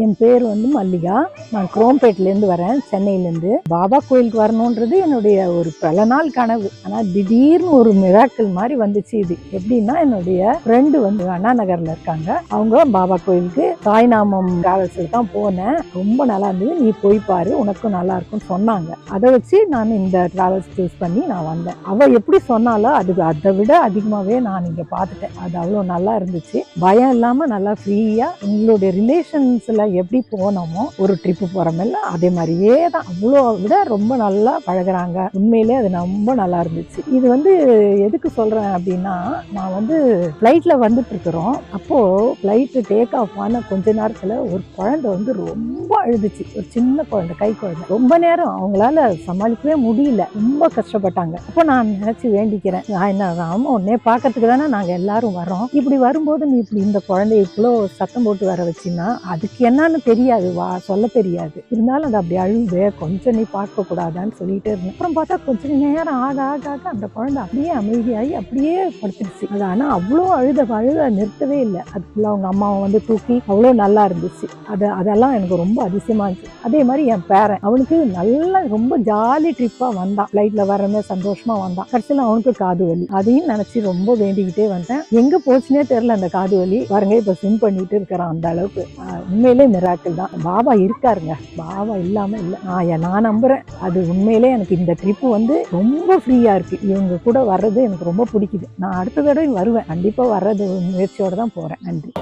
என் பேர் வந்து மல்லிகா. நான் குரோம்பேட்லேருந்து வரேன், சென்னையிலேருந்து. பாபா கோயிலுக்கு வரணுன்றது என்னுடைய ஒரு பல நாள் கனவு. ஆனால் திடீர்னு ஒரு மிராக்கிள் மாதிரி வந்துச்சு. இது எப்படின்னா, என்னுடைய ஃப்ரெண்டு வந்து அண்ணா நகரில் இருக்காங்க. அவங்க பாபா கோயிலுக்கு சாய்நாமம் டிராவல்ஸில் தான் போனேன். ரொம்ப நல்லா இருந்தது, நீ போய் பாரு, உனக்கும் நல்லா இருக்கும்னு சொன்னாங்க. அதை வச்சு நான் இந்த டிராவல்ஸ் சூஸ் பண்ணி நான் வந்தேன். அவள் எப்படி சொன்னாலோ அதை விட அதிகமாகவே நான் இங்கே பார்த்துட்டேன். அது அவ்வளோ நல்லா இருந்துச்சு. பயம் இல்லாமல் நல்லா ஃப்ரீயாக உங்களுடைய ரிலேஷன்ஸில் எப்படி போனோமோ ஒரு ட்ரிப்பு போகிறோமில்ல, அதே மாதிரியே தான். அவ்வளோ விட ரொம்ப நல்லா பழகுறாங்க. உண்மையிலே அது ரொம்ப நல்லா இருந்துச்சு. இது வந்து எதுக்கு சொல்கிறேன் அப்படின்னா, நான் வந்து ஃப்ளைட்டில் வந்துட்டு இருக்கிறோம். அப்போது ஃப்ளைட்டு டேக் ஆஃப் ஆன கொஞ்ச நேரத்தில் ஒரு குழந்தை வந்து ரொம்ப அழுதுச்சு. ஒரு சின்ன குழந்தை, கை குழந்தை. ரொம்ப நேரம் அவங்களால சமாளிக்கவே முடியல, ரொம்ப கஷ்டப்பட்டாங்க. அப்போ நான் நினச்சி வேண்டிக்கிறேன், நான் என்ன ஆமாம் உடனே பார்க்கறதுக்கு தானே நாங்கள் எல்லாரும் வரோம், இப்படி வரும்போது நீ இப்படி இந்த குழந்தைய இவ்வளோ சத்தம் போட்டு வர வச்சின்னா அதுக்கு என்னன்னு தெரியாது, சொல்ல தெரியாது, இருந்தாலும் அது அப்படி அழுது கொஞ்சம் நீ பார்க்க கூடாதான்னு சொல்லிட்டே இருந்தேன். அப்புறம் பார்த்தா கொஞ்ச நேரம் ஆக ஆக ஆக அந்த குழந்தை அப்படியே அமைதியாகி அப்படியே படுத்துருச்சு. அது ஆனால் அவ்வளோ அழுத நிறுத்தவே இல்லை. அதுக்குள்ள அவங்க அம்மாவை வந்து தூக்கி அவ்வளோ நல்லா இருந்துச்சு. அதெல்லாம் எனக்கு ரொம்ப அதிசயமா இருந்துச்சு. அதே மாதிரி என் பேரன், அவனுக்கு நல்லா ரொம்ப ஜாலி ட்ரிப்பா வந்தான். ஃப்ளைட்ல வரமே சந்தோஷமா வந்தான். கடைசியில் அவனுக்கு காது வலி. அதையும் நினைச்சு ரொம்ப வேண்டிக்கிட்டே வந்தேன். எங்க போச்சுன்னே தெரியல அந்த காது வலி. பாருங்க இப்ப ஸ்விம் பண்ணிட்டு இருக்கிறான். அந்த அளவுக்கு உண்மையிலே மிராக்கிள் தான். பாபா இருக்காருங்க, பாபா இல்லாம இல்லை. நான் நம்புறேன். அது உண்மையிலே எனக்கு இந்த ட்ரிப்பு வந்து ரொம்ப ஃப்ரீயா இருக்கு. இவங்க கூட வர்றது எனக்கு ரொம்ப பிடிக்குது. நான் அடுத்த தடவை வருவேன், கண்டிப்பா வர்றது முயற்சியோட தான் போறேன். நன்றி.